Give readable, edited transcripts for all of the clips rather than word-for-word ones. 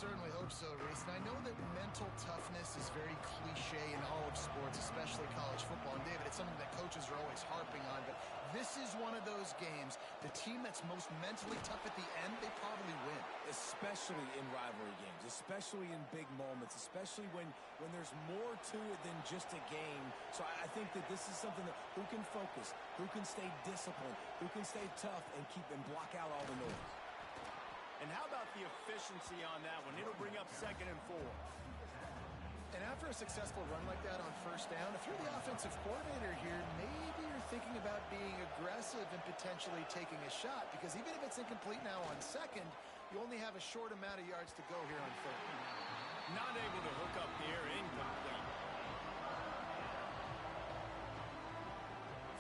certainly hope so, Reese. And I know that mental toughness is very cliche in all of sports, especially college football. And David, it's something that coaches are always harping on. But this is one of those games, the team that's most mentally tough at the end, they probably win. Especially in rivalry games, especially in big moments, especially when there's more to it than just a game. So I think that this is something that who can focus, who can stay disciplined, who can stay tough and block out all the noise. And how about the efficiency on that one? It'll bring up 2nd and 4. And after a successful run like that on first down, if you're the offensive coordinator here, maybe you're thinking about being aggressive and potentially taking a shot, because even if it's incomplete now on 2nd, you only have a short amount of yards to go here on 3rd. Not able to hook up there, incomplete.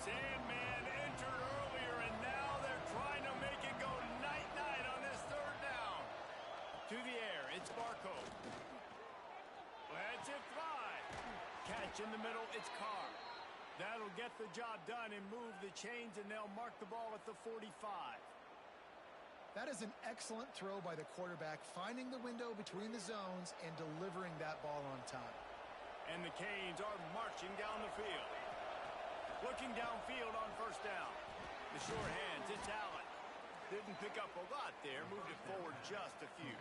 Sandman entered earlier, and now they're trying to make it go night-night on this 3rd down. To the air, it's Barco. Lets it fly. Catch in the middle, it's Carr. That'll get the job done and move the chains, and they'll mark the ball at the 45. That is an excellent throw by the quarterback, finding the window between the zones and delivering that ball on time. And the Canes are marching down the field. Looking downfield on first down. The sure hands, it's Allen. Didn't pick up a lot there, moved it forward just a few.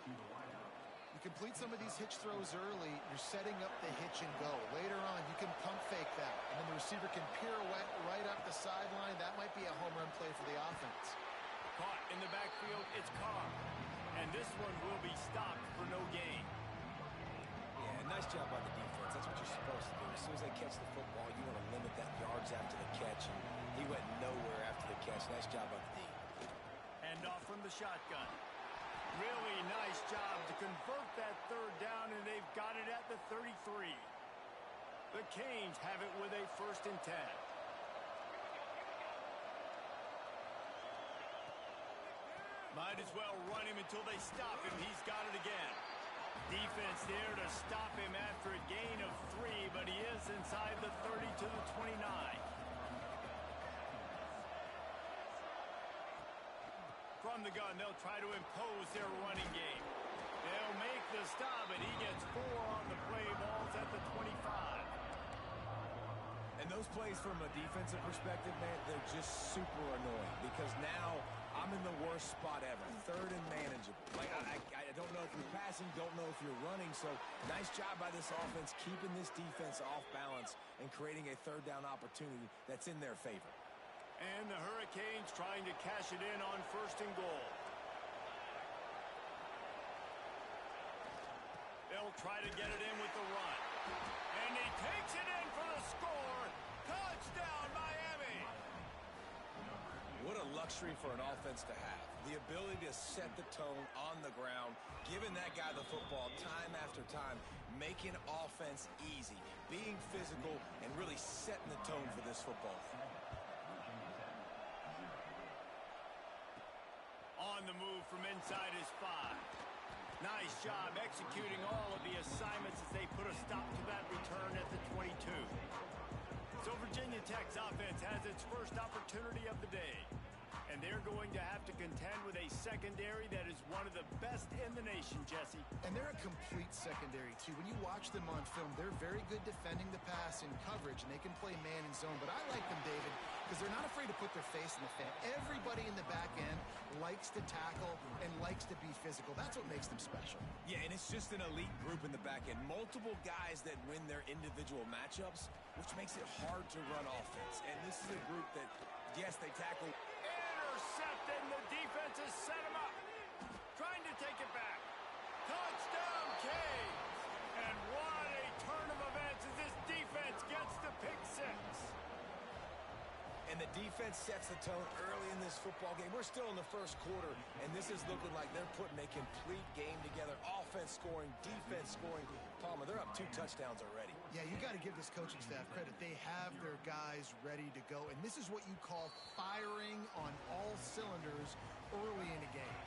You complete some of these hitch throws early, you're setting up the hitch and go. Later on, you can pump fake that, and then the receiver can pirouette right up the sideline. That might be a home run play for the offense. Caught in the backfield, it's Carr. And this one will be stopped for no gain. Yeah, nice job by the defense. That's what you're supposed to do. As soon as they catch the football, you want to limit that yards after the catch, and he went nowhere after the catch. Nice job by the D. Hand off from the shotgun. Really nice job to convert that 3rd down, and they've got it at the 33. The Canes have it with a 1st and 10. Might as well run him until they stop him. He's got it again. Defense there to stop him after a gain of 3, but he is inside the 30 to the 29. From the gun, they'll try to impose their running game. They'll make the stop, and he gets 4 on the play. Ball's at the 25. And those plays from a defensive perspective, man, they're just super annoying because now I'm in the worst spot ever. 3rd and manageable. Like, I don't know if you're passing, don't know if you're running. So nice job by this offense keeping this defense off balance and creating a 3rd down opportunity that's in their favor. And the Hurricanes trying to cash it in on 1st and goal. They'll try to get it in with the run. And he takes it in for the score. Touchdown, Miami! What a luxury for an offense to have. The ability to set the tone on the ground, giving that guy the football time after time, making offense easy, being physical, and really setting the tone for this football. On the move from inside his 5. Nice job executing all of the assignments as they put a stop to that return at the 22. So Virginia Tech's offense has its first opportunity of the day. And they're going to have to contend with a secondary that is one of the best in the nation, Jesse. And they're a complete secondary, too. When you watch them on film, they're very good defending the pass in coverage, and they can play man and zone. But I like them, David, because they're not afraid to put their face in the fan. Everybody in the back end likes to tackle and likes to be physical. That's what makes them special. Yeah, and it's just an elite group in the back end. Multiple guys that win their individual matchups, which makes it hard to run offense. And this is a group that, yes, they tackle. Intercepted, and the defense has set him up. Trying to take it back. Touchdown, Canes! And what a turn of events as this defense gets the pick 6. And the defense sets the tone early in this football game. We're still in the first quarter, and this is looking like they're putting a complete game together. Offense scoring, defense scoring. Palmer, they're up 2 touchdowns already. Yeah, you got to give this coaching staff credit. They have their guys ready to go, and this is what you call firing on all cylinders early in a game.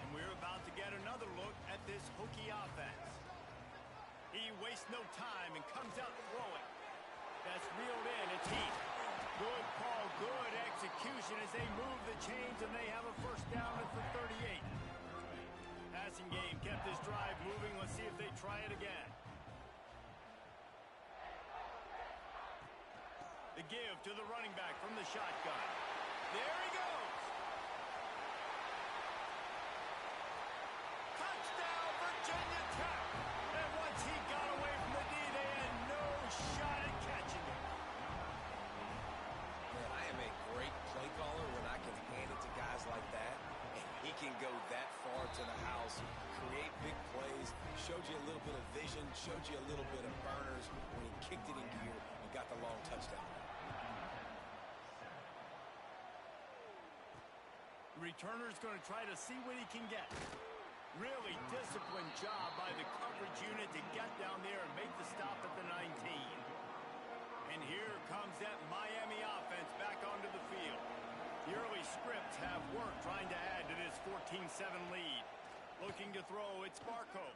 And we're about to get another look at this Hokie offense. He wastes no time and comes out throwing. That's reeled in. It's Heath. Good call, good execution as they move the chains, and they have a first down at the 38. Passing game kept get this drive moving. Let's see if they try it again. The give to the running back from the shotgun. There he goes. Touchdown, Virginia Tech. And once he got away from the D, they had no shot at catching him. Man, I am a great play caller when I can hand it to guys like that. And he can go that far to the house, create big plays, showed you a little bit of vision, showed you a little bit of burners when he kicked it in gear and got the long touchdown. The returner's going to try to see what he can get. Really disciplined job by the coverage unit to get down there and make the stop at the 19. And here comes that Miami offense back onto the field. The early scripts have worked trying to add to this 14-7 lead. Looking to throw, it's Barco.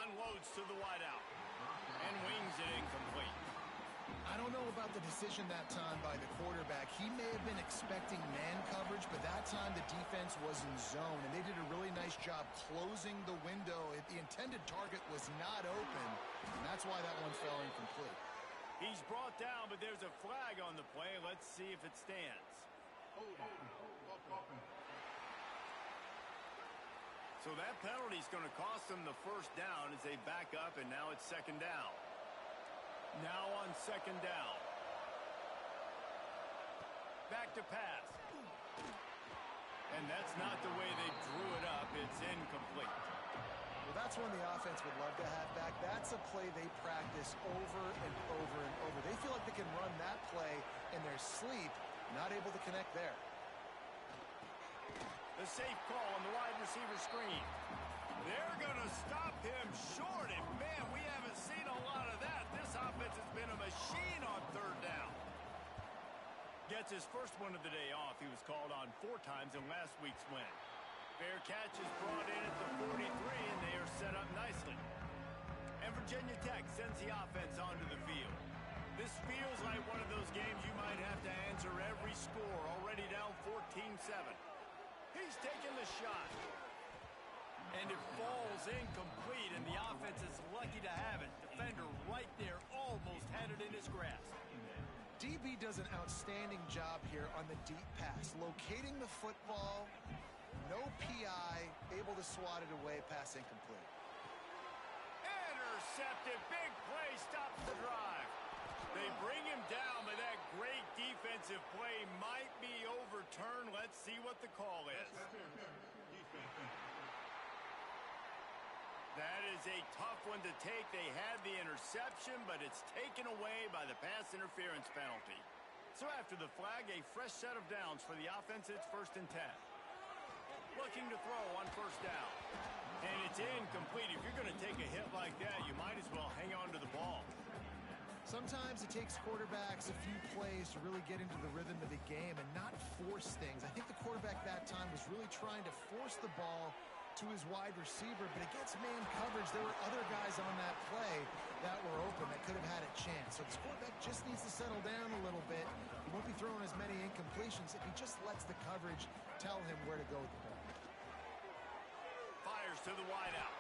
Unloads to the wideout. And wings it incomplete. I don't know about the decision that time by the quarterback. He may have been expecting man coverage, but that time the defense was in zone, and they did a really nice job closing the window. The intended target was not open, and that's why that one fell incomplete. He's brought down, but there's a flag on the play. Let's see if it stands. So that penalty's going to cost them the first down as they back up, and now it's second down. Now on second down. Back to pass. And that's not the way they drew it up. It's incomplete. Well, that's one the offense would love to have back. That's a play they practice over and over and over. They feel like they can run that play in their sleep, not able to connect there. The safe call on the wide receiver screen. They're going to stop him short, and man, we haven't seen a lot of that. This offense has been a machine on third down. Gets his first one of the day off. He was called on 4 times in last week's win. Fair catch is brought in at the 43, and they are set up nicely. And Virginia Tech sends the offense onto the field. This feels like one of those games you might have to answer every score, already down 14-7. He's taking the shot. And it falls incomplete, and the offense is lucky to have it. Defender right there almost had it in his grasp. DB does an outstanding job here on the deep pass, locating the football, no PI, able to swat it away, pass incomplete. Intercepted, big play, stops the drive. They bring him down, but that great defensive play might be overturned. Let's see what the call is. That is a tough one to take. They had the interception, but it's taken away by the pass interference penalty. So after the flag, a fresh set of downs for the offense. It's 1st and 10. Looking to throw on first down. And it's incomplete. If you're going to take a hit like that, you might as well hang on to the ball. Sometimes it takes quarterbacks a few plays to really get into the rhythm of the game and not force things. I think the quarterback that time was really trying to force the ball to his wide receiver, but against man coverage, there were other guys on that play that were open that could have had a chance. So this quarterback just needs to settle down a little bit. He won't be throwing as many incompletions if he just lets the coverage tell him where to go with the ball. Fires to the wideout.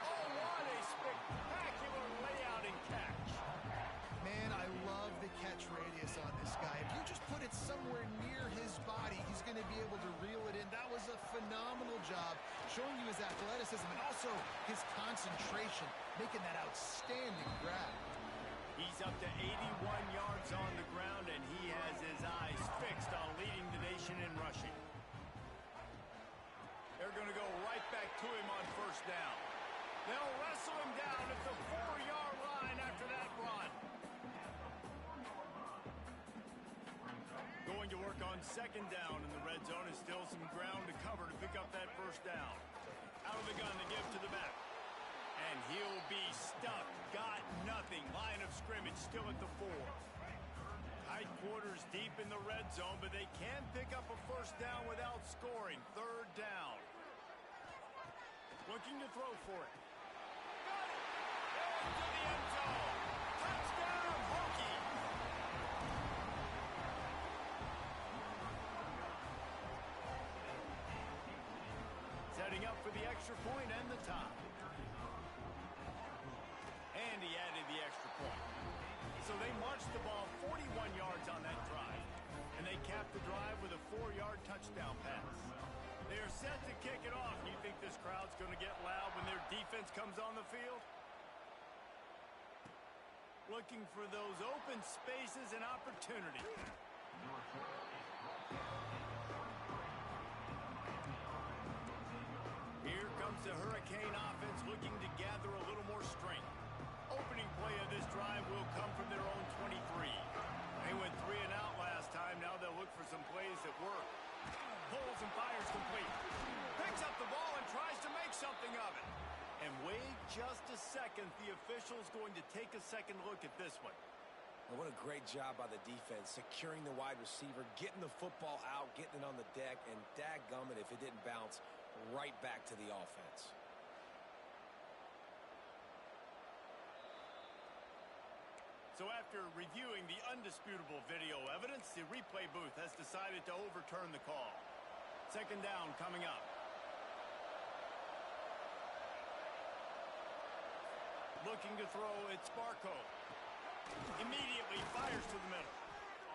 Oh, what a spectacular layout and catch. Man, I love the catch radius on this guy. If you just put it somewhere near his body, he's going to be able to reel it in. That was a phenomenal job, showing you his athleticism and also his concentration, making that outstanding grab. He's up to 81 yards on the ground, and he has his eyes fixed on leading the nation in rushing. They're going to go right back to him on first down. They'll wrestle him down at the 4-yard line after that run. Going to work on second down in the red zone, is still some ground to cover to pick up that first down. Out of the gun to give to the back. And he'll be stuck. Got nothing. Line of scrimmage still at the 4. Tight quarters deep in the red zone, but they can pick up a first down without scoring. Third down. Looking to throw for it. Got it! Into the end zone. Touchdown, Hokie! Set setting up for the extra point and the tie. And he added the extra point. So they marched the ball 41 yards on that drive. And they capped the drive with a 4-yard touchdown pass. They are set to kick it off. You think this crowd's going to get loud when their defense comes on the field? Looking for those open spaces and opportunities. Here comes the Hurricane offense looking to gather a little more strength. Opening play of this drive will come from their own 23. They went 3 and out last time. Now they'll look for some plays that work. Pulls and fires complete. Picks up the ball and tries to make something of it. And wait just a second. The official's going to take a second look at this one. And what a great job by the defense, securing the wide receiver, getting the football out, getting it on the deck, and dadgummit if it didn't bounce right back to the offense. So after reviewing the undisputable video evidence, the replay booth has decided to overturn the call. Second down coming up. Looking to throw, it's Barco. Immediately fires to the middle.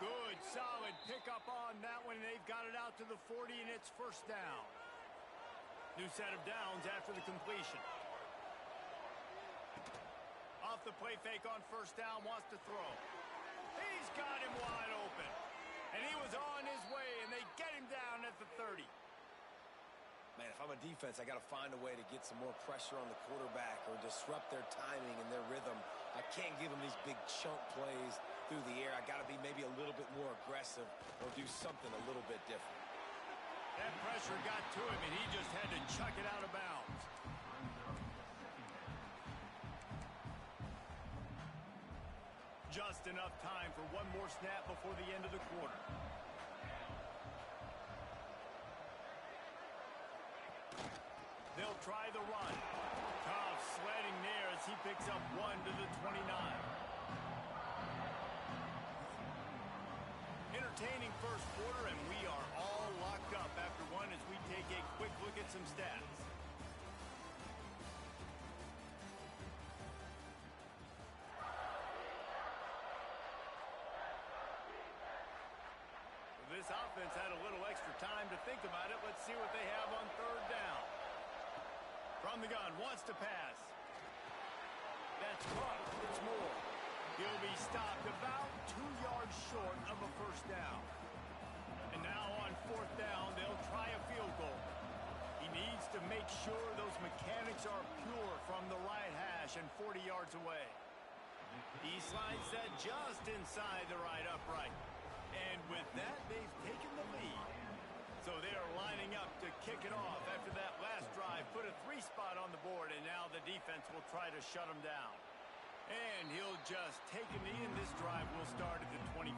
Good, solid pickup on that one. They've got it out to the 40, and it's first down. New set of downs after the completion. Off the play fake on first down, wants to throw. He's got him wide open. And he was on his way, and they get him down at the 30. Man, if I'm a defense, I got to find a way to get some more pressure on the quarterback or disrupt their timing and their rhythm. I can't give them these big chunk plays through the air. I got to be maybe a little bit more aggressive or do something a little bit different. That pressure got to him, and he just had to chuck it out of bounds. Just enough time for one more snap before the end of the quarter. They'll try the run. Cobb sledding there as he picks up 1 to the 29. Entertaining first quarter, and we are all locked up after one as we take a quick look at some stats. This offense had a little extra time to think about it. Let's see what they have on third down. From the gun, wants to pass. That's caught. It's Moore. He'll be stopped about 2 yards short of a first down. And now on fourth down, they'll try a field goal. He needs to make sure those mechanics are pure from the right hash and 40 yards away. He slides that just inside the right upright. And with that, they've taken the lead. So they are lining up to kick it off after that last drive. Put a 3 spot on the board, and now the defense will try to shut him down. And he'll just take a knee, and this drive will start at the 25.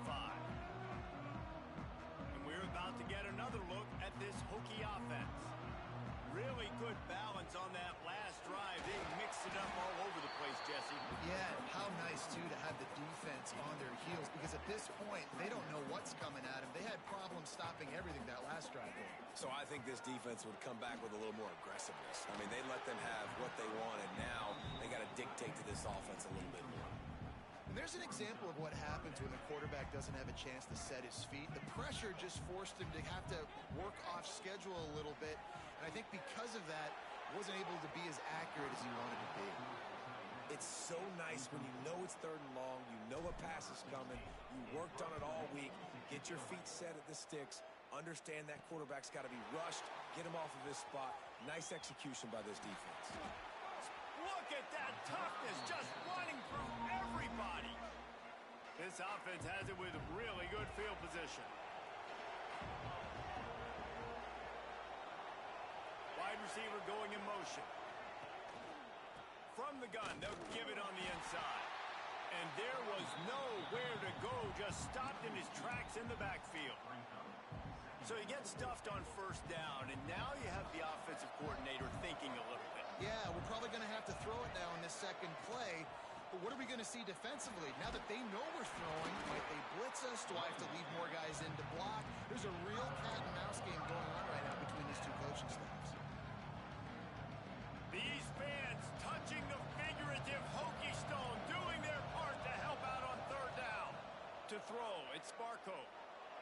And we're about to get another look at this Hokie offense. Really good balance on that last drive. They mixed it up all over the place, Jesse. Yeah, and how nice, too, to have the defense on their heels, because at this point, they don't know what's coming at them. They had problems stopping everything that last drive did. So I think this defense would come back with a little more aggressiveness. I mean, they let them have what they want, and now they got to dictate to this offense a little bit more. And there's an example of what happens when the quarterback doesn't have a chance to set his feet. The pressure just forced him to have to work off schedule a little bit. And I think because of that, wasn't able to be as accurate as he wanted to be. It's so nice when you know it's third and long, you know a pass is coming, you worked on it all week, get your feet set at the sticks, understand that quarterback's got to be rushed, get him off of his spot. Nice execution by this defense. Look at that toughness, just running through everybody. This offense has it with really good field position. Wide receiver going in motion. From the gun, they'll give it on the inside. And there was nowhere to go, just stopped in his tracks in the backfield. So he gets stuffed on first down, and now you have the offensive coordinator thinking a little bit. Yeah, we're probably going to have to throw it now in this second play. But what are we going to see defensively? Now that they know we're throwing, might they blitz us? Do I have to leave more guys in to block? There's a real cat and mouse game going on right now between these two coaching staffs. to throw. It's Sparko.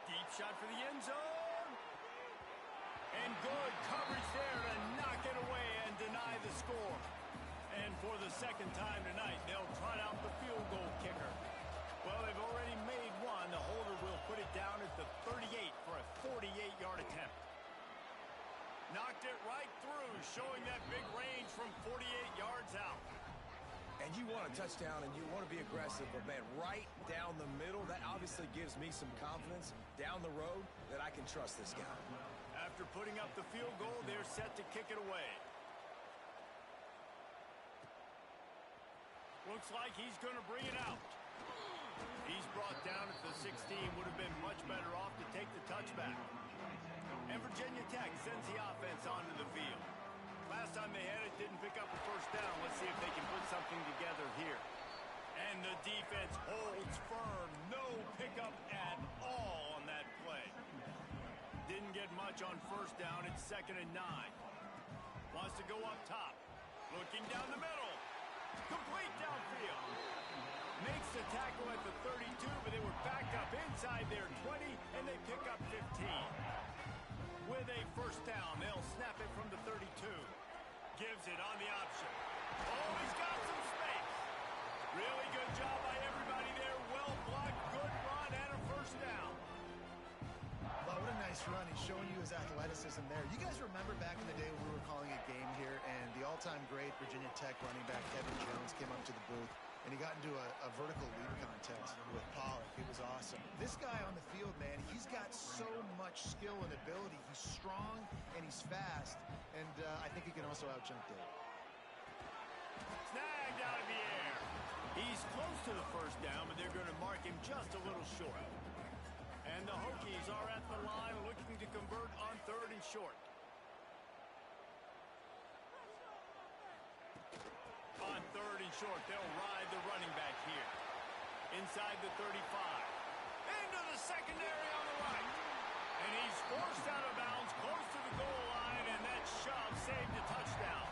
Deep shot for the end zone. And good coverage there to knock it away and deny the score. And for the second time tonight, they'll trot out the field goal kicker. Well, they've already made one. The holder will put it down at the 38 for a 48-yard attempt. Knocked it right through, showing that big range from 48 yards out. And you want a touchdown and you want to be aggressive, but man, right down the middle, that obviously gives me some confidence down the road that I can trust this guy. After putting up the field goal, they're set to kick it away. Looks like he's going to bring it out. He's brought down at the 16, would have been much better off to take the touchback. And Virginia Tech sends the offense onto the field. Last time they had it, didn't pick up a first down. Let's see if they can put something together here. And the defense holds firm. No pickup at all on that play. Didn't get much on first down. It's 2nd and 9. Wants to go up top. Looking down the middle. Complete downfield. Makes the tackle at the 32, but they were backed up inside their 20, and they pick up 15. With a first down, they'll snap it from the 32. Gives it on the option. Oh, he's got some space. Really good job by everybody there. Well blocked, good run, and a first down. Wow, what a nice run. He's showing you his athleticism there. You guys remember back in the day when we were calling a game here, and the all-time great Virginia Tech running back Kevin Jones came up to the booth, and he got into a vertical leap contest with Pollock. It was awesome. This guy on the field, man, he's got so much skill and ability. He's strong and he's fast, and I think he can also out-jump Dave. Snagged out of the air. He's close to the first down, but they're going to mark him just a little short. And the Hokies are at the line looking to convert on 3rd and short. On 3rd and short, they'll ride the running back here. Inside the 35. Into the secondary on the right. And he's forced out of bounds close to the goal line, and that shove saved a touchdown.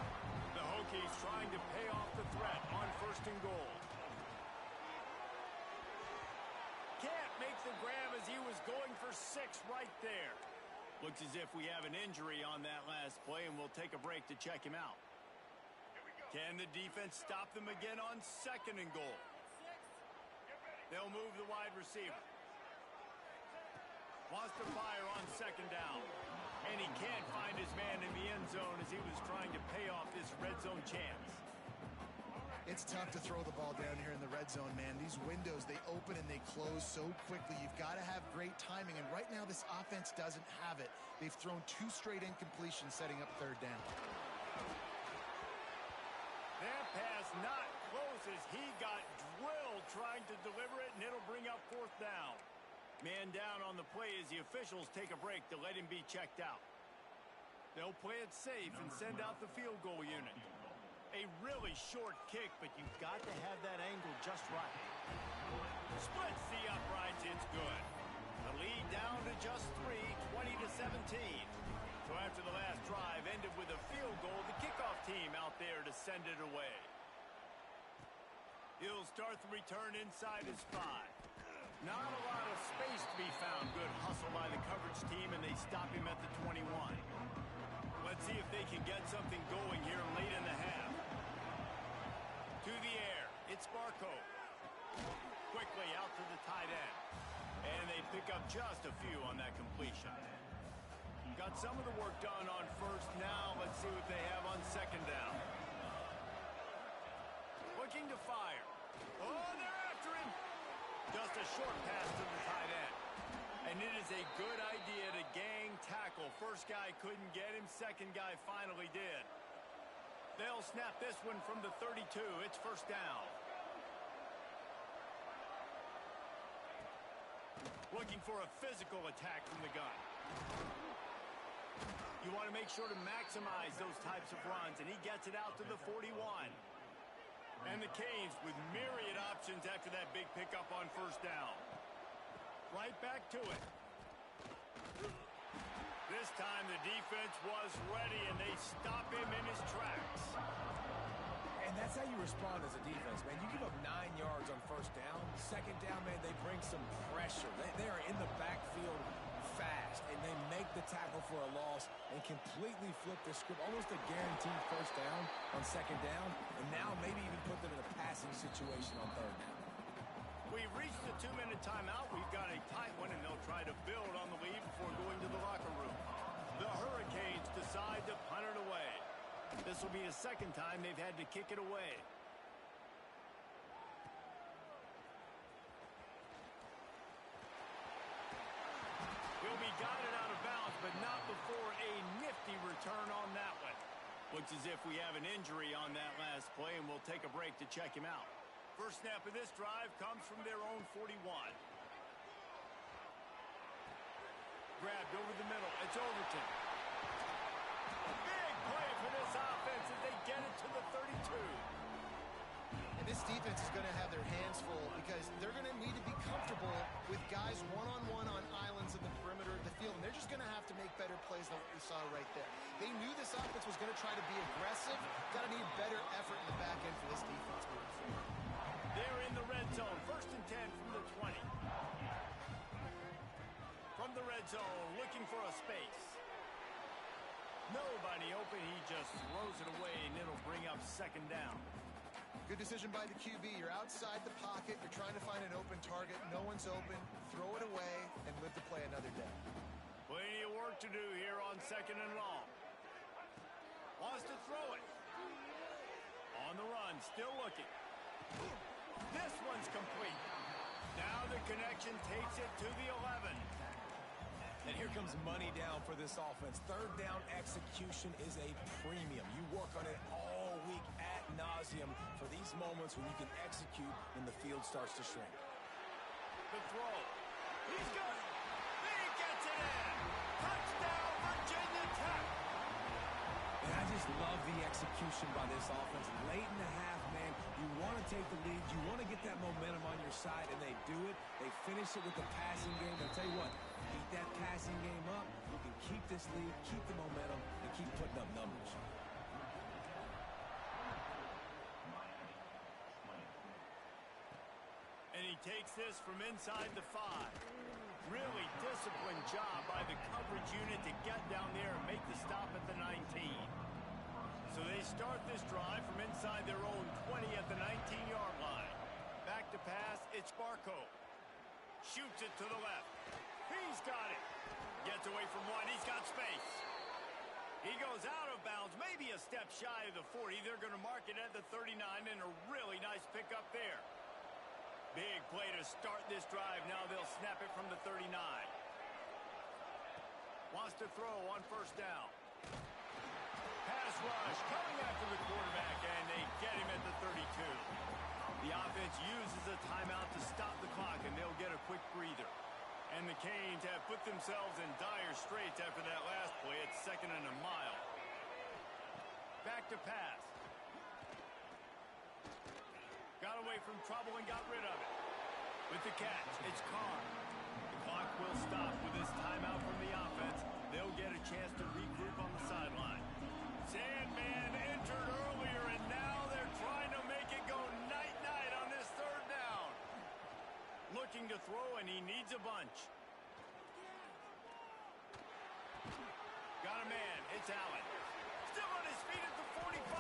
The Hokies trying to pay off the threat on 1st and goal. Can't make the grab as he was going for 6 right there. Looks as if we have an injury on that last play, and we'll take a break to check him out. Can the defense stop them again on 2nd and goal? They'll move the wide receiver. Wants to fire on 2nd down. And he can't find his man in the end zone as he was trying to pay off this red zone chance. It's tough to throw the ball down here in the red zone, man. These windows, they open and they close so quickly. You've got to have great timing, and right now this offense doesn't have it. They've thrown 2 straight incompletions setting up 3rd down. That pass not close as he got drilled trying to deliver it, and it'll bring up 4th down. Man down on the play as the officials take a break to let him be checked out. They'll play it safe and send out the field goal unit. A really short kick, but you've got to have that angle just right. Splits the uprights, it's good. The lead down to just 3, 20-17. So after the last drive ended with a field goal, the kickoff team out there to send it away. He'll start the return inside his 5. Not a lot of space to be found. Good hustle by the coverage team, and they stop him at the 21. Let's see if they can get something going here late in the half. To the air, it's Sparko. Quickly out to the tight end. And they pick up just a few on that completion. Got some of the work done on 1st. Now let's see what they have on 2nd down. Looking to fire. Oh, they're after him. Just a short pass to the tight end. And it is a good idea to gang tackle. First guy couldn't get him. Second guy finally did. They'll snap this one from the 32. It's 1st down. Looking for a physical attack from the gun. You want to make sure to maximize those types of runs, and he gets it out to the 41. And the Canes with myriad options after that big pickup on 1st down. Right back to it. This time the defense was ready, and they stop him in his tracks. And that's how you respond as a defense, man. You give up 9 yards on first down. Second down, man, they bring some pressure. They are in the backfield fast, and they make the tackle for a loss and completely flip the script. Almost a guaranteed first down on second down, and now maybe even put them in a passing situation on third down. We've reached the 2-minute timeout. We've got a tight one, and they'll try to build on the lead before going to the locker room. The Hurricanes decide to punt it away. This will be the second time they've had to kick it away. Will be guided out of bounds, but not before a nifty return on that one. Looks as if we have an injury on that last play, and we'll take a break to check him out. First snap of this drive comes from their own 41. Grabbed over the middle. It's Overton. Big play for this offense as they get it to the 32. And this defense is going to have their hands full because they're going to need to be comfortable with guys one-on-one on islands in the perimeter of the field. And they're just going to have to make better plays than what we saw right there. They knew this offense was going to try to be aggressive. Got to need better effort in the back end for this defense moving forward. They're in the red zone. First and 10 from the 20. From the red zone, looking for a space. Nobody open. He just throws it away, and it'll bring up second down. Good decision by the QB. You're outside the pocket. You're trying to find an open target. No one's open. Throw it away and live to play another day. Plenty of work to do here on second and long. Wants to throw it. On the run, still looking. This one's complete. Now the connection takes it to the 11. And here comes money down for this offense. Third down execution is a premium. You work on it all week ad nauseum for these moments when you can execute when the field starts to shrink. The throw. He's got it. He gets it in. Touchdown, Virginia Tech. And I just love the execution by this offense. Late in the half, man, you want to take the lead. You want to get that momentum on your side, and they do it. They finish it with the passing game. I'll tell you what, keep that passing game up. You can keep this lead, keep the momentum, and keep putting up numbers. And he takes this from inside the 5. Really disciplined job by the coverage unit to get down there and make the stop at the 19. So they start this drive from inside their own 20 at the 19-yard line. Back to pass, it's Barco. Shoots it to the left. He's got it. Gets away from one. He's got space. He goes out of bounds, maybe a step shy of the 40. They're going to mark it at the 39, and a really nice pickup there. Big play to start this drive. Now they'll snap it from the 39. Wants to throw on first down. Pass rush coming after the quarterback, and they get him at the 32. The offense uses a timeout to stop the clock, and they'll get a quick breather. And the Canes have put themselves in dire straits after that last play. It's second and a mile. Back to pass. Got away from trouble and got rid of it. With the catch, it's Carr. The clock will stop with this timeout from the offense. They'll get a chance to regroup on the sideline. Sandman entered earlier, and now they're trying to make it go night-night on this third down. Looking to throw, and he needs a bunch. Got a man. It's Allen. Still on his feet at the 45.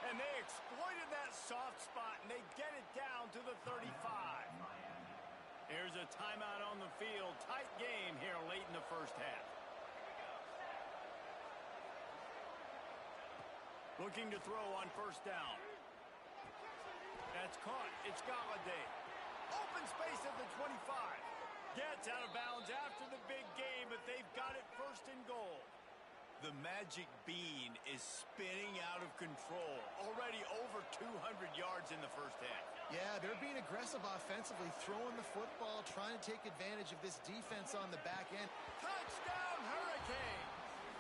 And they exploited that soft spot, and they get it down to the 35. There's a timeout on the field. Tight game here late in the first half. Looking to throw on first down. That's caught. It's Galladay. Open space at the 25. Gets out of bounds after the big game, but they've got it first and goal. The magic bean is spinning out of control. Already over 200 yards in the first half. Yeah, they're being aggressive offensively, throwing the football, trying to take advantage of this defense on the back end. Touchdown, Hurricane!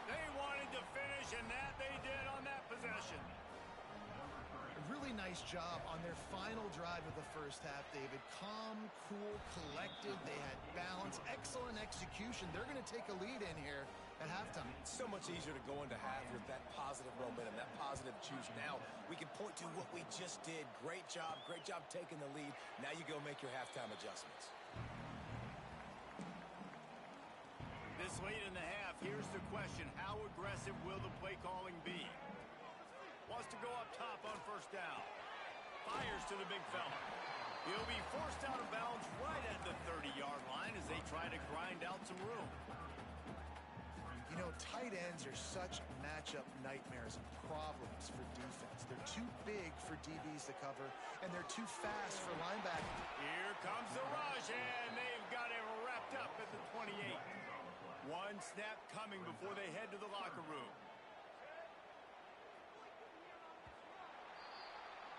They wanted to finish, and that they did on that possession. A really nice job on their final drive of the first half, David. Calm, cool, collected. They had balance, excellent execution. They're going to take a lead in here at halftime. It's so much easier to go into half with that positive momentum, that positive juice. Now we can point to what we just did. Great job taking the lead. Now you go make your halftime adjustments. This late in the half, here's the question. How aggressive will the play calling be? Wants to go up top on first down. Fires to the big fella. He'll be forced out of bounds right at the 30-yard line as they try to grind out some room. You know, tight ends are such matchup nightmares and problems for defense. They're too big for DBs to cover, and they're too fast for linebackers. Here comes the rush, and they've got him wrapped up at the 28. One snap coming before they head to the locker room.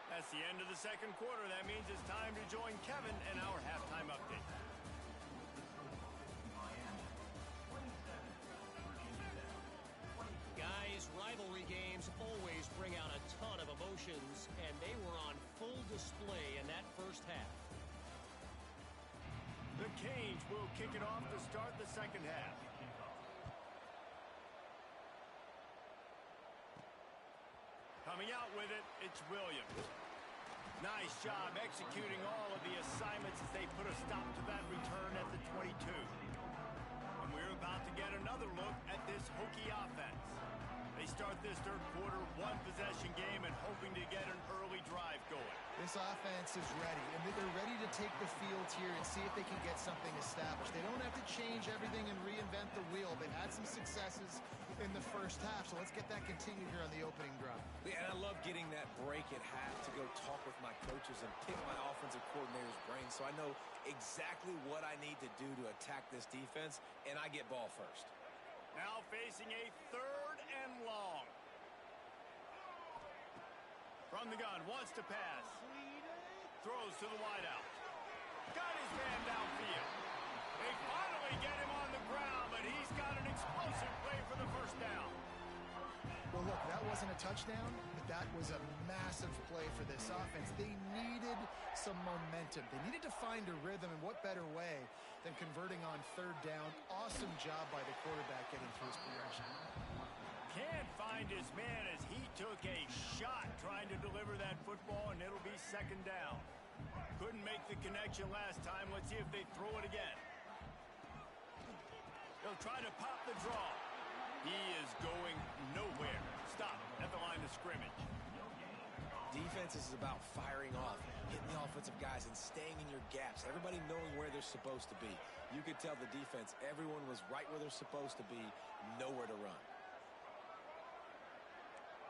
That's the end of the second quarter. That means it's time to join Kevin and our halftime update. Guys, rivalry games always bring out a ton of emotions, and they were on full display in that first half. The Canes will kick it off to start the second half. Coming out with it, it's Williams. Nice job executing all of the assignments as they put a stop to that return at the 22. And we're about to get another look at this Hokie offense. They start this third quarter one-possession game and hoping to get an early drive going. This offense is ready, and they're ready to take the field here and see if they can get something established. They don't have to change everything and reinvent the wheel. They've had some successes in the first half, so let's get that continued here on the opening drive. Yeah, and I love getting that break at half to go talk with my coaches and pick my offensive coordinator's brain so I know exactly what I need to do to attack this defense, and I get ball first. Now facing a third and long. From the gun, wants to pass. Throws to the wideout. Got his man downfield. They finally get him on the ground, but he's got an explosive play for the first down. Well, look, that wasn't a touchdown, but that was a massive play for this offense. They needed some momentum. They needed to find a rhythm, and what better way than converting on third down. Awesome job by the quarterback getting through his progression. Can't find his man as he took a shot trying to deliver that football, and it'll be second down. Couldn't make the connection last time. Let's see if they throw it again. They'll try to pop the draw. He is going nowhere. Stop at the line of scrimmage. Defense is about firing off, hitting the offensive guys, and staying in your gaps. Everybody knowing where they're supposed to be. You could tell the defense, everyone was right where they're supposed to be, nowhere to run.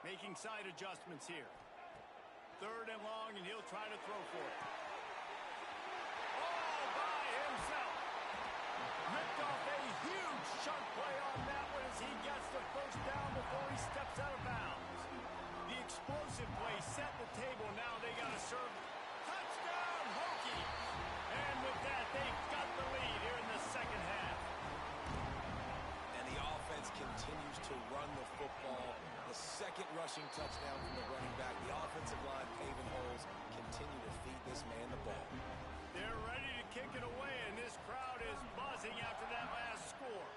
Making side adjustments here. Third and long, and he'll try to throw for it. All by himself. Ripped off a huge chunk play on that one as he gets the first down before he steps out of bounds. The explosive play set the table. Now they got to serve. Touchdown, Hokies! And with that, they've got the lead here in the second half. And the offense continues to run the football. The second rushing touchdown from the running back. The offensive line paving holes. Continue to feed this man the ball. They're ready to kick it away, and this crowd is buzzing after that last score.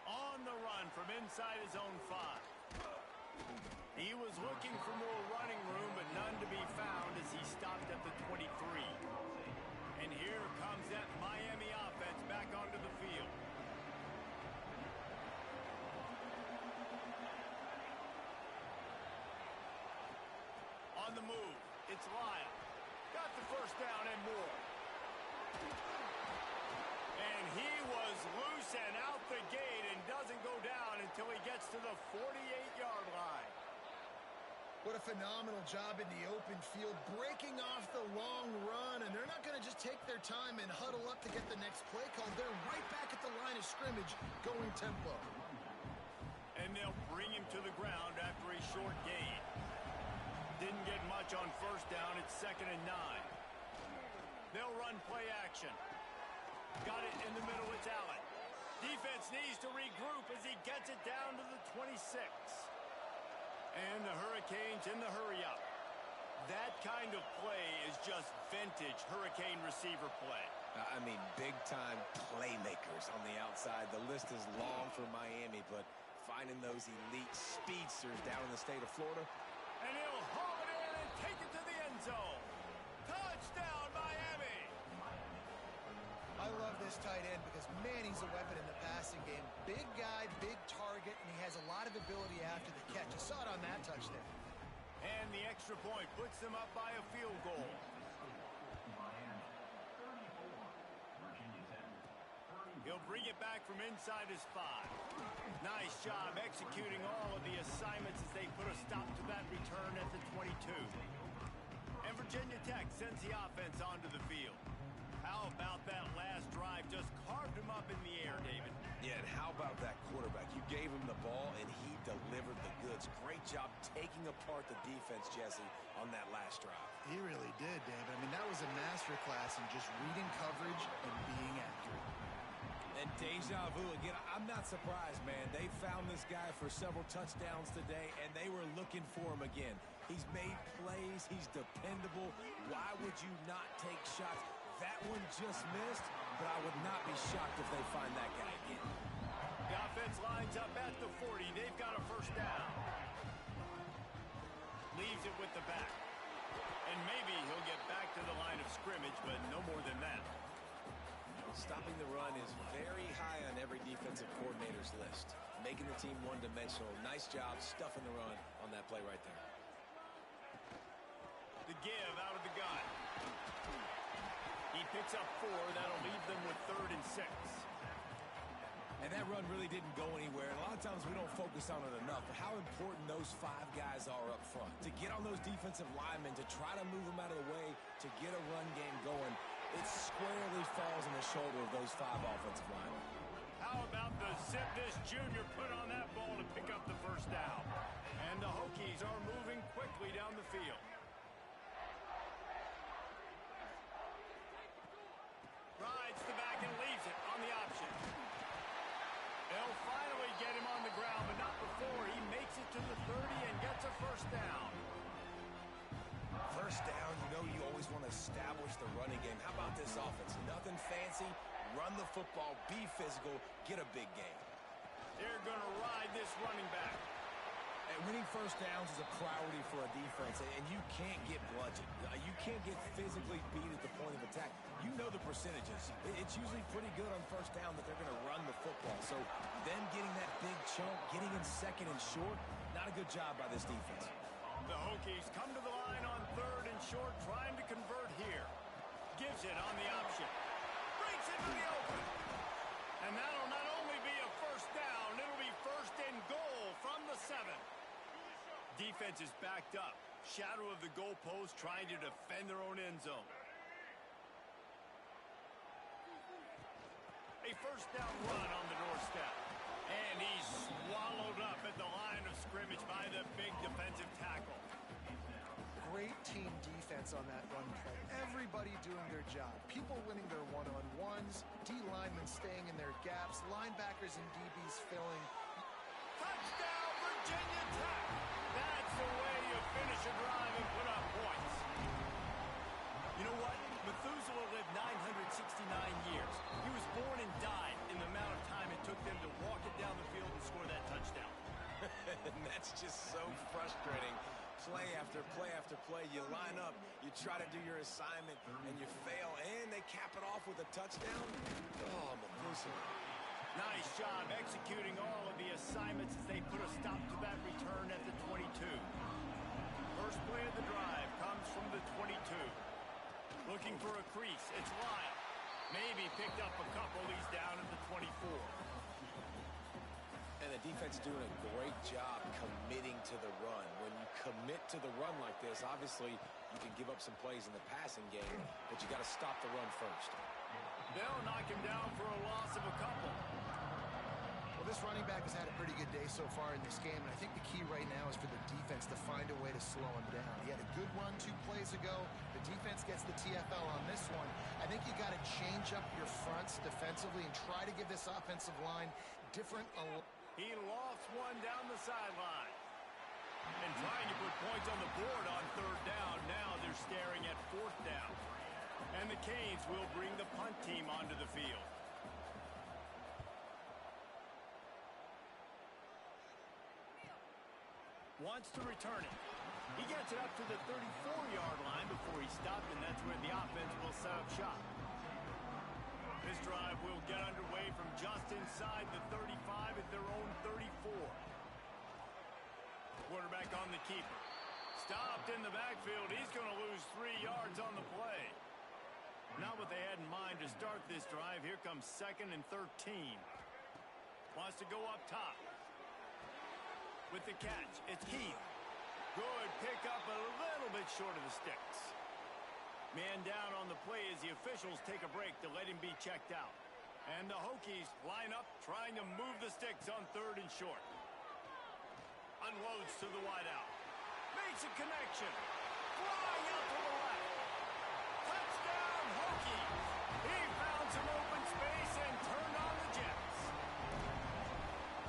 On the run from inside his own 5. He was looking for more running room, but none to be found as he stopped at the 23. And here comes that Miami offense back onto the field. On the move, it's Lyle. Got the first down and more. And he was loose and out the gate and doesn't go down until he gets to the 48-yard line. What a phenomenal job in the open field, breaking off the long run, and they're not going to just take their time and huddle up to get the next play called. They're right back at the line of scrimmage, going tempo. And they'll bring him to the ground after a short gain. Didn't get much on first down. It's 2nd and 9. They'll run play action. Got it in the middle. It's Allen. Defense needs to regroup as he gets it down to the 26. And the Hurricanes in the hurry-up. That kind of play is just vintage Hurricane receiver play. I mean, big-time playmakers on the outside. The list is long for Miami, but finding those elite speedsters down in the state of Florida. And he'll haul it in and take it to the end zone. Touchdown, Miami! I love this tight end because, man, he's a weapon in the passing game. Big guy, big target, and he has a lot of ability after the catch. I saw it on that touchdown. And the extra point puts them up by a field goal. He'll bring it back from inside his 5. Nice job executing all of the assignments as they put a stop to that return at the 22. And Virginia Tech sends the offense onto the field. How about that last drive? Just carved him up in the air, David. Yeah, and how about that quarterback? You gave him the ball, and he delivered the goods. Great job taking apart the defense, Jesse, on that last drive. He really did, David. I mean, that was a masterclass in just reading coverage and being accurate. And deja vu again. I'm not surprised, man. They found this guy for several touchdowns today, and they were looking for him again. He's made plays. He's dependable. Why would you not take shots? That one just missed, but I would not be shocked if they find that guy again. The offense lines up at the 40. They've got a first down. Leaves it with the back. And maybe he'll get back to the line of scrimmage, but no more than that. Stopping the run is very high on every defensive coordinator's list. Making the team one-dimensional. Nice job stuffing the run on that play right there. The give out of the gun. He picks up 4. That'll leave them with 3rd and 6. And that run really didn't go anywhere. And a lot of times we don't focus on it enough. But how important those 5 guys are up front. To get on those defensive linemen, to try to move them out of the way, to get a run game going, it squarely falls on the shoulder of those 5 offensive linemen. How about the zip this junior put on that ball to pick up the first down? And the Hokies are moving quickly down the field. Rides the back and leaves it on the option. They'll finally get him on the ground, but not before he makes it to the 30 and gets a first down. First down, you know you always want to establish the running game. How about this offense? Nothing fancy. Run the football, be physical, get a big game. They're going to ride this running back. And winning first downs is a priority for a defense, and you can't get bludgeoned. You can't get physically beat at the point of attack. You know the percentages. It's usually pretty good on first down that they're going to run the football. So them getting that big chunk, getting in second and short, not a good job by this defense. The Hokies come to the line on 3rd and short, trying to convert here. Gives it on the option. Breaks into the open. And that'll not only be a first down, it'll be 1st and goal from the 7. Defense is backed up. Shadow of the goalpost, trying to defend their own end zone. A first down run on the doorstep. And he's swallowed up at the line of scrimmage by the big defensive tackle. Great team defense on that run play. Everybody doing their job. People winning their one-on-ones. D-linemen staying in their gaps. Linebackers and DBs filling. Touchdown, Virginia Tech! That's the way you finish a drive and put up points. You know what? Methuselah lived 969 years. He was born and died in the amount of time it took them to walk it down the field and score that touchdown. And that's just so frustrating. Play after play after play. You line up, you try to do your assignment, and you fail, and they cap it off with a touchdown. Oh, Methuselah. Nice job executing all of the assignments as they put a stop to that return at the 22. First play of the drive comes from the 22. Looking for a crease. It's Lyle. Maybe picked up a couple. He's down at the 24. And the defense doing a great job committing to the run. When you commit to the run like this, obviously you can give up some plays in the passing game, but you got to stop the run first. They'll knock him down for a loss of a couple. Well, this running back has had a pretty good day so far in this game, and I think the key right now is for the defense to find a way to slow him down. He had a good run 2 plays ago. The defense gets the TFL on this one. I think you got to change up your fronts defensively and try to give this offensive line different. He lofts one down the sideline. And trying to put points on the board on 3rd down. Now they're staring at 4th down. And the Canes will bring the punt team onto the field. Wants to return it. He gets it up to the 34-yard line before he stopped, and that's where the offense will set up shop. This drive will get underway from just inside the 35 at their own 34. Quarterback on the keeper. Stopped in the backfield. He's going to lose 3 yards on the play. Not what they had in mind to start this drive. Here comes 2nd and 13. Wants to go up top. With the catch, it's Heath. Good pickup, a little bit short of the sticks. Man down on the play as the officials take a break to let him be checked out. And the Hokies line up, trying to move the sticks on 3rd and short. Unloads to the wideout. Makes a connection. Flying out to the left. Touchdown, Hokies. He found some open space and turned on the Jets.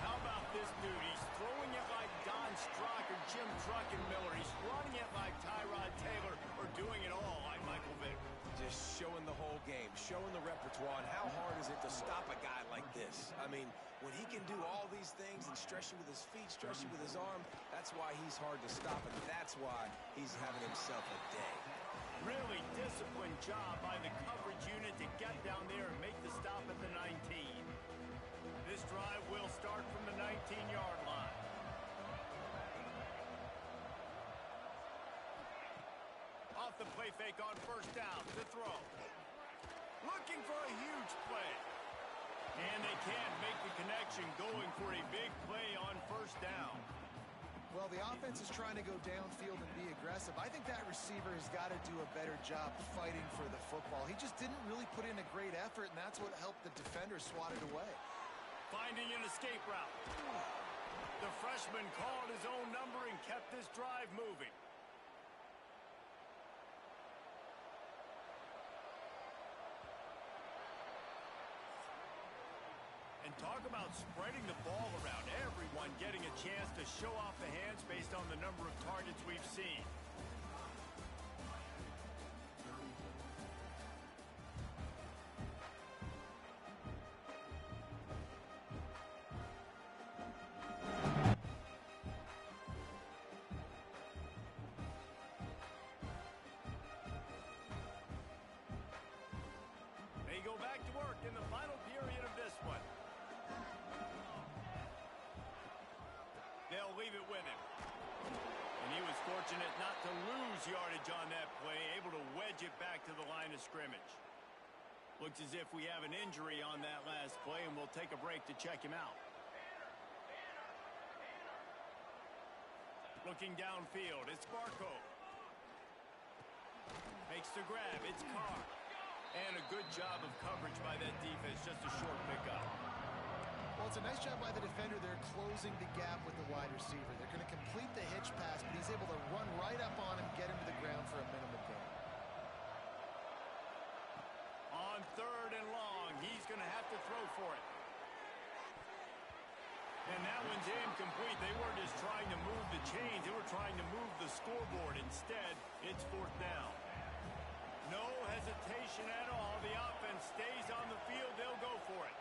How about this dude? He's throwing it like Don Strock or Jim Truckenmiller. He's running it like Tyrod Taylor, or doing it all like Michael Vick. Just showing the whole game, showing the repertoire, and how hard is it to stop a guy like this? I mean, when he can do all these things and stretch you with his feet, stretch you with his arm, that's why he's hard to stop, and that's why he's having himself a day. Really disciplined job by the coverage unit to get down there and make the stop at the 19. This drive will start from the 19-yard line. Off the play fake on 1st down to throw. Looking for a huge play. And they can't make the connection, going for a big play on 1st down. Well, the offense is trying to go downfield and be aggressive. I think that receiver has got to do a better job fighting for the football. He just didn't really put in a great effort, and that's what helped the defender swat it away. Finding an escape route. The freshman called his own number and kept this drive moving. And talk about spreading the ball around. Everyone getting a chance to show off the hands based on the number of targets we've seen. They go back to work in the final period of this one. They'll leave it with him. And he was fortunate not to lose yardage on that play, able to wedge it back to the line of scrimmage. Looks as if we have an injury on that last play, and we'll take a break to check him out. Looking downfield, it's Barco. Makes the grab, it's Carr. And a good job of coverage by that defense, just a short pickup. Well, it's a nice job by the defender. They're closing the gap with the wide receiver. They're going to complete the hitch pass, but he's able to run right up on him, get him to the ground for a minimum gain. On 3rd and long, he's going to have to throw for it. And that one's incomplete. They weren't just trying to move the chains. They were trying to move the scoreboard. Instead, it's 4th down. No hesitation at all. The offense stays on the field. They'll go for it.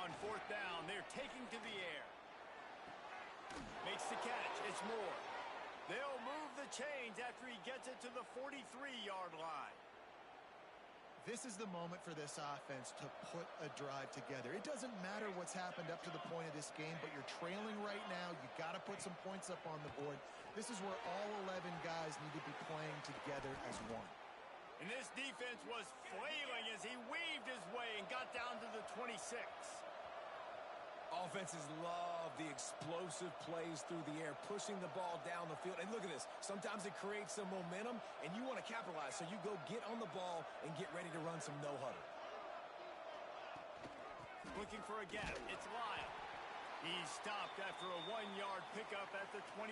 On 4th down, they're taking to the air. Makes the catch. It's Moore. They'll move the chains after he gets it to the 43-yard line. This is the moment for this offense to put a drive together. It doesn't matter what's happened up to the point of this game, but you're trailing right now. You got to put some points up on the board. This is where all 11 guys need to be playing together as one. And this defense was flailing as he weaved his way and got down to the 26. Offenses love the explosive plays through the air, pushing the ball down the field. And look at this. Sometimes it creates some momentum, and you want to capitalize. So you go get on the ball and get ready to run some no-huddle. Looking for a gap. It's Lyle. He's stopped after a 1-yard pickup at the 25.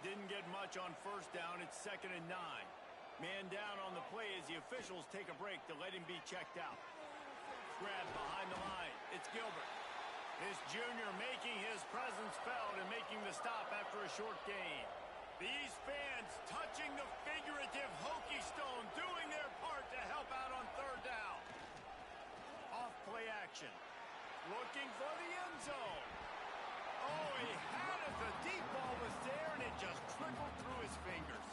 Didn't get much on 1st down. It's 2nd and 9. Man down on the play as the officials take a break to let him be checked out. Grab behind the line. It's Gilbert. This junior making his presence felt and making the stop after a short gain. These fans touching the figurative Hokie stone, doing their part to help out on third down. Off play action. Looking for the end zone. Oh, he had it. The deep ball was there, and it just trickled through his fingers.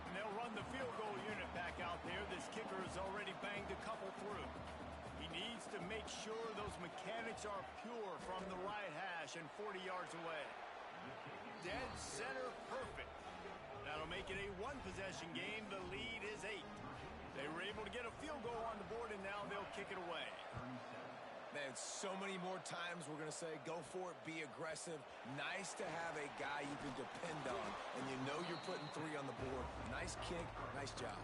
And they'll run the field goal unit back out there. This kicker has already banged a couple through. He needs to make sure those mechanics are pure from the right hash and 40 yards away. Dead center perfect. That'll make it a one-possession game. The lead is 8. They were able to get a field goal on the board, and now they'll kick it away. Man, so many more times we're going to say, go for it, be aggressive. Nice to have a guy you can depend on, and you know you're putting 3 on the board. Nice kick, nice job.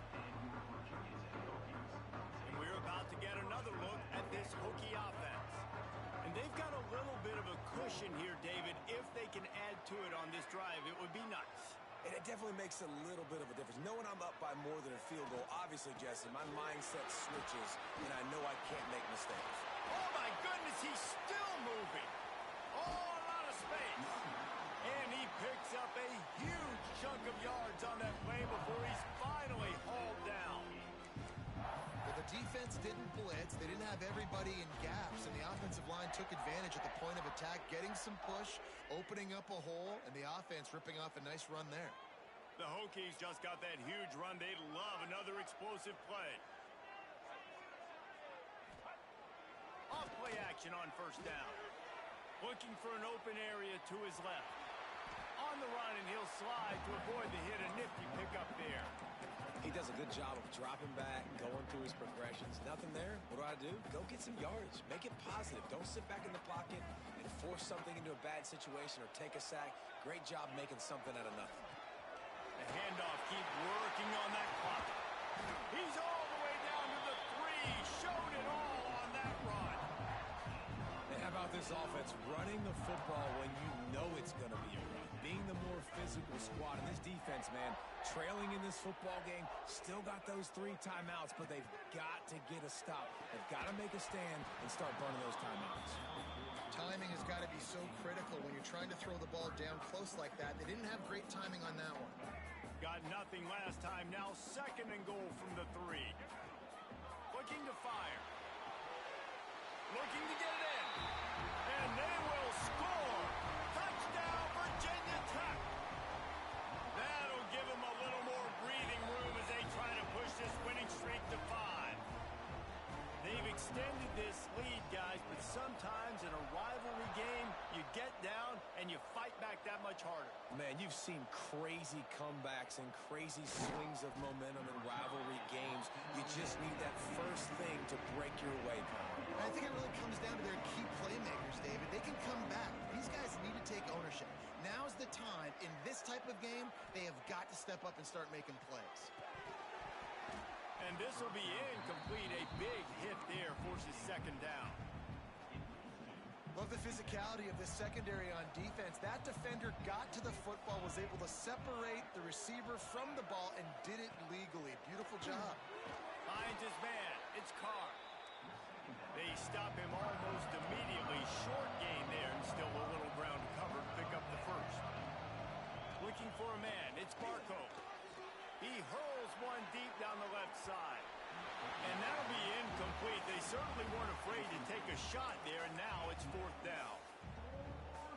And we're about to get another look at this Hokie offense. And they've got a little bit of a cushion here, David. If they can add to it on this drive, it would be nice. And it definitely makes a little bit of a difference. Knowing I'm up by more than a field goal, obviously, Jesse, my mindset switches, and I know I can't make mistakes. Oh, my goodness, he's still moving. Oh, a lot of space. And he picks up a huge chunk of yards on that play before he's finally hauled down. Well, the defense didn't blitz. They didn't have everybody in gaps, and the offensive line took advantage at the point of attack, getting some push, opening up a hole, and the offense ripping off a nice run there. The Hokies just got that huge run. They'd love another explosive play. Off play action on first down. Looking for an open area to his left. On the run, and he'll slide to avoid the hit. A nifty pickup there. He does a good job of dropping back, going through his progressions. Nothing there. What do? Go get some yardage. Make it positive. Don't sit back in the pocket and force something into a bad situation or take a sack. Great job making something out of nothing. The handoff, keep working on that clock. He's all the way down to the 3. Showed it all on that run. And how about this offense running the football when you know it's going to be a run? Being the more physical squad. And this defense, man, trailing in this football game, still got those 3 timeouts, but they've got to get a stop. They've got to make a stand and start burning those timeouts. Timing has got to be so critical when you're trying to throw the ball down close like that. They didn't have great timing on that one. Got nothing last time. Now 2nd and goal from the 3. Looking to fire. Looking to get it in. And they will score. Touchdown, Virginia Tech. That'll give them a little more breathing room as they try to push this winning streak to 5. They've extended this lead, guys, but sometimes in a rivalry game, you get down and you fight back that much harder. Man, you've seen crazy comebacks and crazy swings of momentum in rivalry games. You just need that first thing to break your way, Paul. I think it really comes down to their key playmakers, David. They can come back. These guys need to take ownership. Now's the time. In this type of game, they have got to step up and start making plays. And this will be incomplete. A big hit there forces 2nd down. Love the physicality of this secondary on defense. That defender got to the football, was able to separate the receiver from the ball, and did it legally. Beautiful job. Finds his man. It's Carr. They stop him almost immediately. Short gain there, and still a little ground covered. Pick up the 1st. Looking for a man. It's Barco. He hurls one deep down the left side. And that'll be incomplete. They certainly weren't afraid to take a shot there, and now it's 4th down.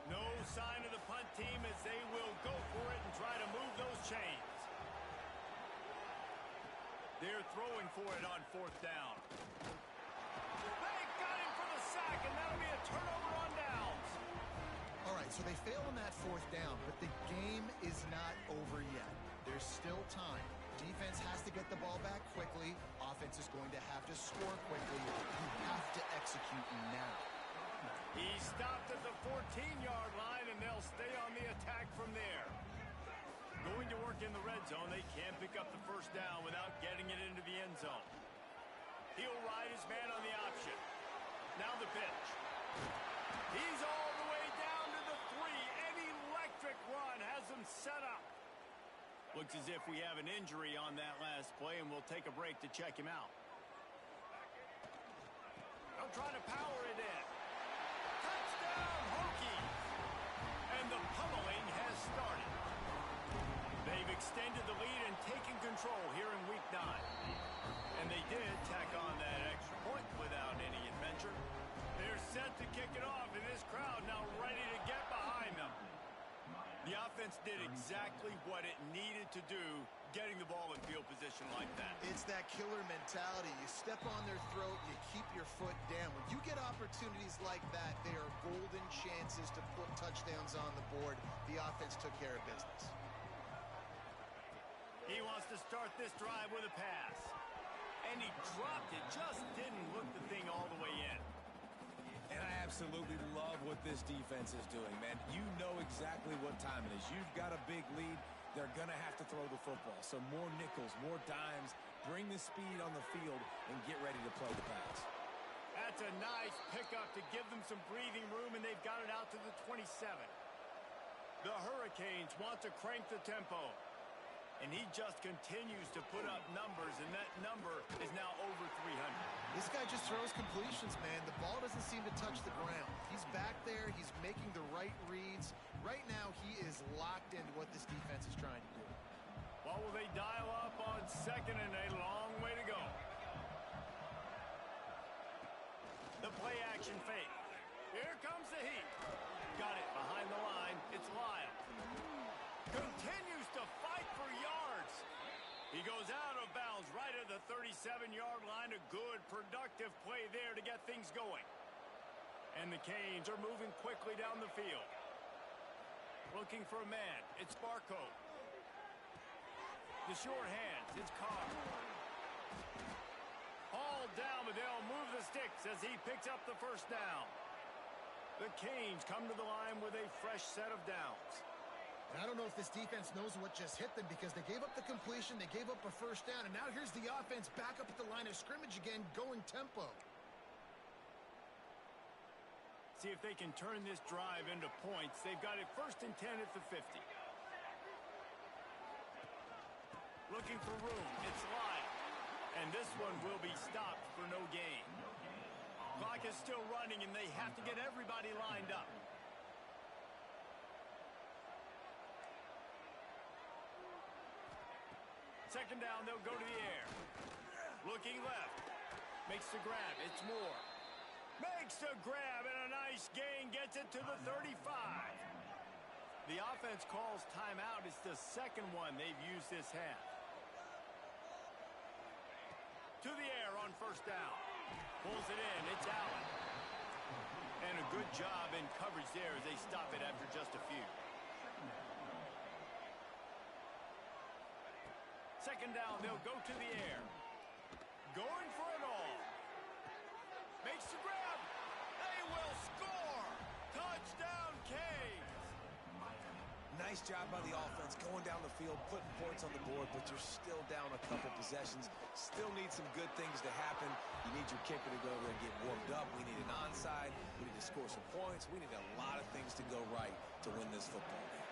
No sign of the punt team as they will go for it and try to move those chains. They're throwing for it on 4th down. They got him for the sack, and that'll be a turnover on downs. All right, so they fail on that 4th down, but the game is not over yet. There's still time. Defense has to get the ball back quickly. Offense is going to have to score quickly. You have to execute now. He stopped at the 14-yard line, and they'll stay on the attack from there. Going to work in the red zone. They can't pick up the 1st down without getting it into the end zone. He'll ride his man on the option. Now the pitch. He's all the way down to the 3. An electric run has him set up. Looks as if we have an injury on that last play, and we'll take a break to check him out. They'll try to power it in. Touchdown, Hokies! And the pummeling has started. extended the lead and taken control here in Week 9. And they did tack on that extra point without any adventure. They're set to kick it off, and this crowd now ready to get behind them. The offense did exactly what it needed to do, getting the ball in field position like that. It's that killer mentality. You step on their throat, you keep your foot down. When you get opportunities like that, they are golden chances to put touchdowns on the board. The offense took care of business. He wants to start this drive with a pass. And he dropped it, just didn't look the thing all the way in. And I absolutely love what this defense is doing, man. You know exactly what time it is. You've got a big lead. They're going to have to throw the football. So more nickels, more dimes, bring the speed on the field, and get ready to play the pass. That's a nice pickup to give them some breathing room, and they've got it out to the 27. The Hurricanes want to crank the tempo. And he just continues to put up numbers, and that number is now over 300. This guy just throws completions, man. The ball doesn't seem to touch the ground. He's back there. He's making the right reads. Right now, he is locked into what this defense is trying to do. Well, will they dial up on second and a long way to go? The play action fake. Here comes the heat. Got it behind the line. It's Lyle. Continues to fight for yards. He goes out of bounds right at the 37-yard line. A good, productive play there to get things going. And the Canes are moving quickly down the field. Looking for a man. It's Barco. The short hands. It's Carr. All down, but they'll move the sticks as he picks up the first down. The Canes come to the line with a fresh set of downs. I don't know if this defense knows what just hit them because they gave up the completion, they gave up a first down, and now here's the offense back up at the line of scrimmage again, going tempo. See if they can turn this drive into points. They've got it first and 10 at the 50. Looking for room. It's Lyle. And this one will be stopped for no gain. Clock is still running, and they have to get everybody lined up. Second down, they'll go to the air. Looking left. Makes the grab. It's Moore. Makes the grab, and a nice gain gets it to the 35. The offense calls timeout. It's the second one they've used this half. To the air on first down. Pulls it in. It's Allen. And a good job in coverage there as they stop it after just a few. Second down, they'll go to the air. Going for it all. Makes the grab. They will score. Touchdown, Canes. Nice job by the offense going down the field, putting points on the board, but you're still down a couple possessions. Still need some good things to happen. You need your kicker to go over and get warmed up. We need an onside. We need to score some points. We need a lot of things to go right to win this football game.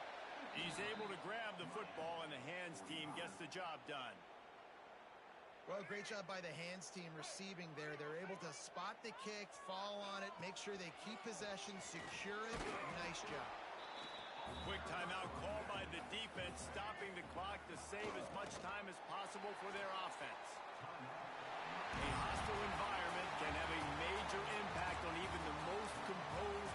He's able to grab the football, and the hands team gets the job done. Well, great job by the hands team receiving there. They're able to spot the kick, fall on it, make sure they keep possession, secure it. Nice job. Quick timeout called by the defense, stopping the clock to save as much time as possible for their offense. A hostile environment can have a major impact on even the most composed